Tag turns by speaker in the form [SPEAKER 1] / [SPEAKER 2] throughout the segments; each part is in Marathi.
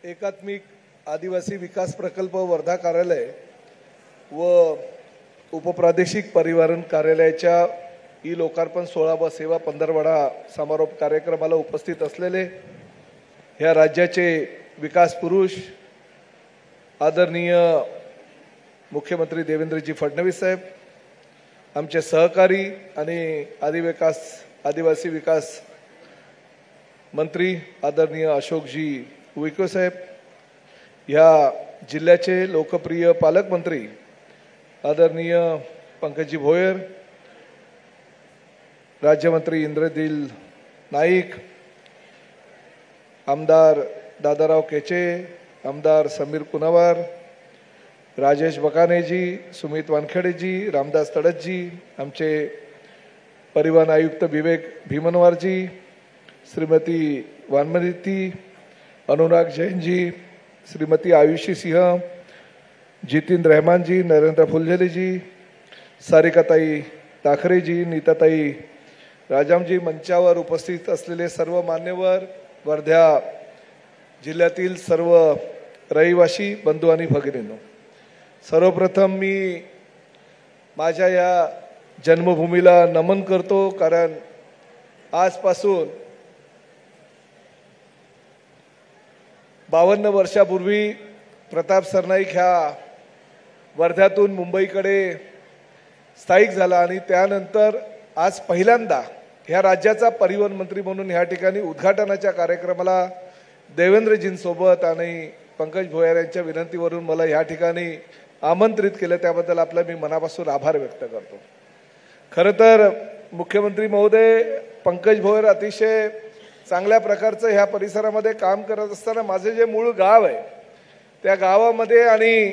[SPEAKER 1] एकात्मिक आदिवासी विकास प्रकल्प वर्धा कार्यालय व उपप्रादेशिक परिवहन कार्यालयाच्या ई लोकार्पण सोहळा व सेवा पंधरवडा समारोप कार्यक्रमाला उपस्थित असलेले ह्या राज्याचे विकास पुरुष आदरणीय मुख्यमंत्री देवेंद्रजी फडणवीस साहेब, आमचे सहकारी आणि आदिवासी विकास मंत्री आदरणीय अशोकजी उईके साहेब, या जिल्ह्याचे लोकप्रिय पालकमंत्री आदरणीय पंकजी भोयर, राज्यमंत्री इंद्रनील नाईक, आमदार दादाराव केचे, आमदार समीर कुनावार, राजेश बकानेजी, सुमित वानखेडेजी, रामदास तडसजी, आमचे परिवहन आयुक्त विवेक भीमनवारजी, श्रीमती वानमती, अनुराग जैनजी, श्रीमती आयुषी सिंह, जितिन रहमानजी, नरेंद्र फुलझेलेजी, सारिकाताई ताखरेजी, नीताताई राजामजी, मंचावर उपस्थित असलेले सर्व मान्यवर, वर्धा जिल्ह्यातील सर्व रहिवासी बंधू आणि भगिनींनो, सर्वप्रथम मी माझ्या या जन्मभूमीला नमन करतो, कारण आजपासून 52 वर्षापूर्वी प्रताप सरनाईक ह्या वर्ध्यातून मुंबईकडे स्थायिक झाला आणि त्यानंतर आज पहिल्यांदा ह्या राज्याचा परिवहन मंत्री म्हणून ह्या ठिकाणी उद्घाटनाच्या कार्यक्रमाला देवेंद्रजींसोबत आणि पंकज भोयर यांच्या विनंतीवरून मला ह्या ठिकाणी आमंत्रित केलं, त्याबद्दल आपला मी मनापासून आभार व्यक्त करतो। खरं तर मुख्यमंत्री महोदय, पंकज भोयर अतिशय चांगल्या प्रकारचं ह्या परिसरामध्ये काम करत असताना माझे जे मूळ गाव आहे त्या गावामध्ये आणि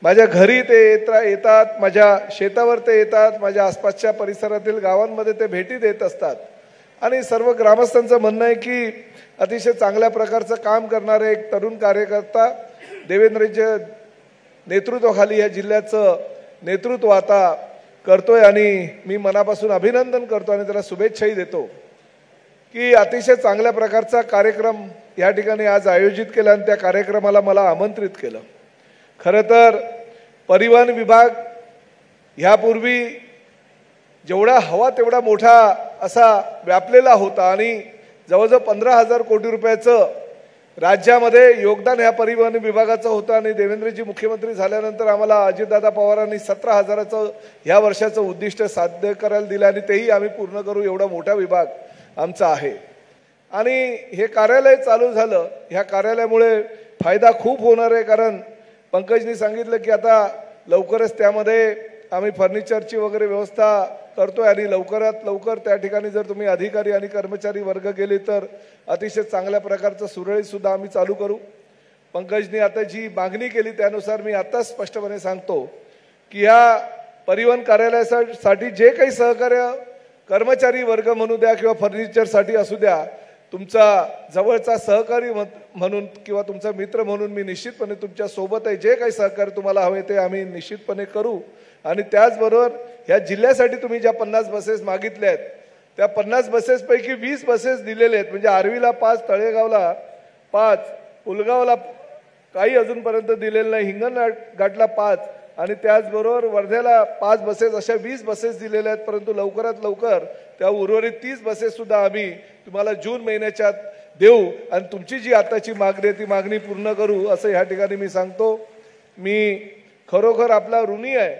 [SPEAKER 1] माझ्या घरी ते येतात, माझ्या शेतावर ते येतात, माझ्या आसपासच्या परिसरातील गावांमध्ये ते भेटी देत असतात आणि सर्व ग्रामस्थांचं म्हणणं आहे की अतिशय चांगल्या प्रकारचं काम करणारे एक तरुण कार्यकर्ता देवेंद्रच्या नेतृत्वाखाली या जिल्ह्याचं नेतृत्व आता करतोय आणि मी मनापासून अभिनंदन करतो आणि त्याला शुभेच्छाही देतो की अतिशय चांगल्या प्रकारचा कार्यक्रम या ठिकाणी आज आयोजित केला आणि त्या कार्यक्रमाला मला आमंत्रित केलं। खरं तर परिवहन विभाग ह्यापूर्वी जेवढा हवा तेवढा मोठा असा व्यापलेला होता आणि जवळजवळ 15,000 कोटी रुपयाचं राज्यामध्ये योगदान ह्या परिवहन विभागाचं होतं आणि देवेंद्रजी मुख्यमंत्री झाल्यानंतर आम्हाला अजितदादा पवारांनी 17,000चं ह्या वर्षाचं उद्दिष्ट साध्य करायला दिलं आणि तेही आम्ही पूर्ण करू एवढा मोठा विभाग आमचा आहे। आणि हे कार्यालय चालू झालं, ह्या कार्यालयामुळे फायदा खूप होणार आहे, कारण पंकजनी सांगितलं की आता लवकरच त्यामध्ये आम्ही फर्निचरची वगैरे व्यवस्था करतोय आणि लवकरात लवकर त्या ठिकाणी जर तुम्ही अधिकारी आणि कर्मचारी वर्ग गेले तर अतिशय चांगल्या प्रकारचं सुरळीत सुद्धा आम्ही चालू करू। पंकजनी आता जी मागणी केली त्यानुसार मी आता स्पष्टपणे सांगतो की या परिवहन कार्यालयासाठी जे काही सहकार्य कर्मचारी वर्ग म्हणू द्या किंवा फर्निचरसाठी असू द्या, तुमचा जवळचा सहकारी म्हणून किंवा तुमचा मित्र म्हणून मी निश्चितपणे तुमच्या सोबत आहे। जे काही सहकार्य तुम्हाला हवे ते आम्ही निश्चितपणे करू आणि त्याचबरोबर ह्या जिल्ह्यासाठी तुम्ही ज्या 50 बसेस मागितल्या आहेत त्या 50 बसेसपैकी 20 बसेस दिलेले आहेत, म्हणजे आर्वीला 5, तळेगावला 5, पुलगावला काही अजूनपर्यंत दिलेलं नाही, हिंगणघाटला 5 आणि त्याचबरोबर वर्ध्याला 5 बसेस, अशा 20 बसेस दिलेल्या आहेत। परंतु लवकरात लवकर त्या उर्वरित 30 बसेस सुद्धा आम्ही तुम्हाला जून महिन्याच्यात देऊ आणि तुमची जी आताची मागणी आहे ती मागणी पूर्ण करू असं ह्या ठिकाणी मी सांगतो। मी खरोखर आपला ऋणी आहे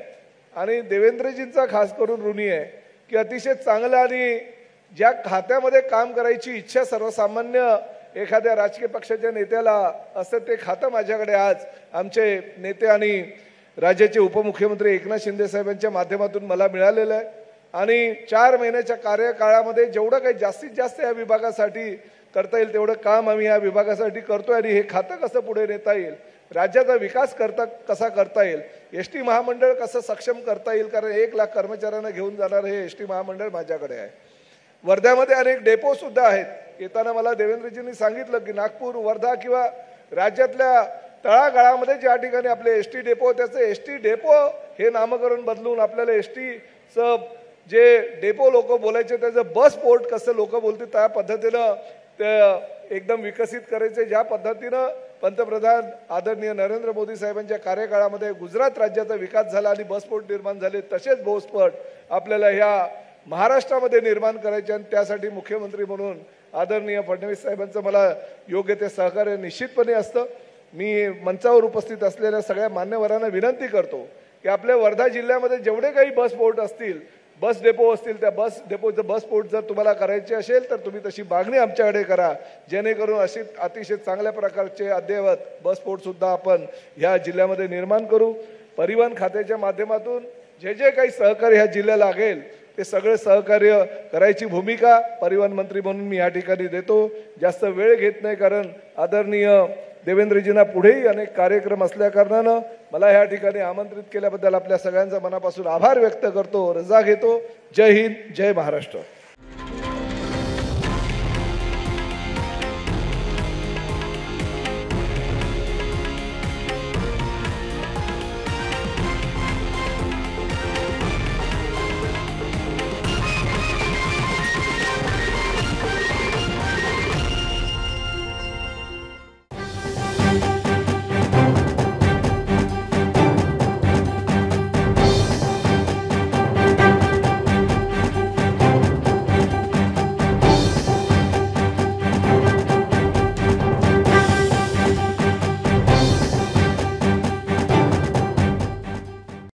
[SPEAKER 1] आणि देवेंद्रजींचा खास करून ऋणी आहे की अतिशय चांगलं आणि ज्या खात्यामध्ये काम करायची इच्छा सर्वसामान्य एखाद्या राजकीय पक्षाच्या नेत्याला असं ते खातं माझ्याकडे आज आमचे नेते आणि राज्याचे उपमुख्यमंत्री एकनाथ शिंदे साहेबांच्या माध्यमातून मला मिळालेलं आहे आणि 4 महिन्याच्या कार्यकाळामध्ये जेवढं काही जास्तीत जास्त या विभागासाठी करता येईल तेवढं काम आम्ही या विभागासाठी करतोय आणि हे खातं कसं पुढे नेता येईल, राज्याचा विकास कसा करता येईल, एसटी महामंडळ कसं सक्षम करता येईल, कारण 1 लाख कर्मचाऱ्यांना घेऊन जाणार हे एसटी महामंडळ माझ्याकडे आहे। वर्ध्यामध्ये अनेक डेपो सुद्धा आहेत। येताना मला देवेंद्रजींनी सांगितलं की नागपूर, वर्धा किंवा राज्यातल्या तळागाळामध्ये ज्या ठिकाणी आपले एसटी डेपो त्याचं एसटी डेपो हे नामकरण बदलून आपल्याला एसटीचं जे डेपो लोक बोलायचे त्याचं बस पोर्ट कसं लोक बोलतील त्या पद्धतीनं ते एकदम विकसित करायचे, ज्या पद्धतीनं पंतप्रधान आदरणीय नरेंद्र मोदी साहेबांच्या कार्यकाळामध्ये गुजरात राज्याचा विकास झाला आणि बसपोर्ट निर्माण झाले, तसेच बसपोर्ट आपल्याला ह्या महाराष्ट्रामध्ये निर्माण करायचे आणि त्यासाठी मुख्यमंत्री म्हणून आदरणीय फडणवीस साहेबांचं मला योग्य ते सहकार्य निश्चितपणे असतं। मी मंचावर उपस्थित असलेल्या सगळ्या मान्यवरांना विनंती करतो की आपल्या वर्धा जिल्ह्यामध्ये जेवढे काही बसपोर्ट असतील, बस डेपो असतील, त्या बस डेपोचं बसपोर्ट जर तुम्हाला करायचे असेल तर तुम्ही तशी मागणी आमच्याकडे करा, जेणेकरून अशी अतिशय चांगल्या प्रकारचे अद्ययावत बसपोर्टसुद्धा आपण ह्या जिल्ह्यामध्ये निर्माण करू। परिवहन खात्याच्या माध्यमातून जे जे काही सहकार्य ह्या जिल्ह्याला लागेल ते सगळे सहकार्य करायची भूमिका परिवहन मंत्री म्हणून मी या ठिकाणी देतो। जास्त वेळ घेत नाही, कारण आदरणीय देवेंद्रजींना पुढेही अनेक कार्यक्रम असल्याकारणानं मला या ठिकाणी आमंत्रित केल्याबद्दल आपल्या सगळ्यांचा मनापासून आभार व्यक्त करतो, रजा घेतो। जय हिंद, जय महाराष्ट्र।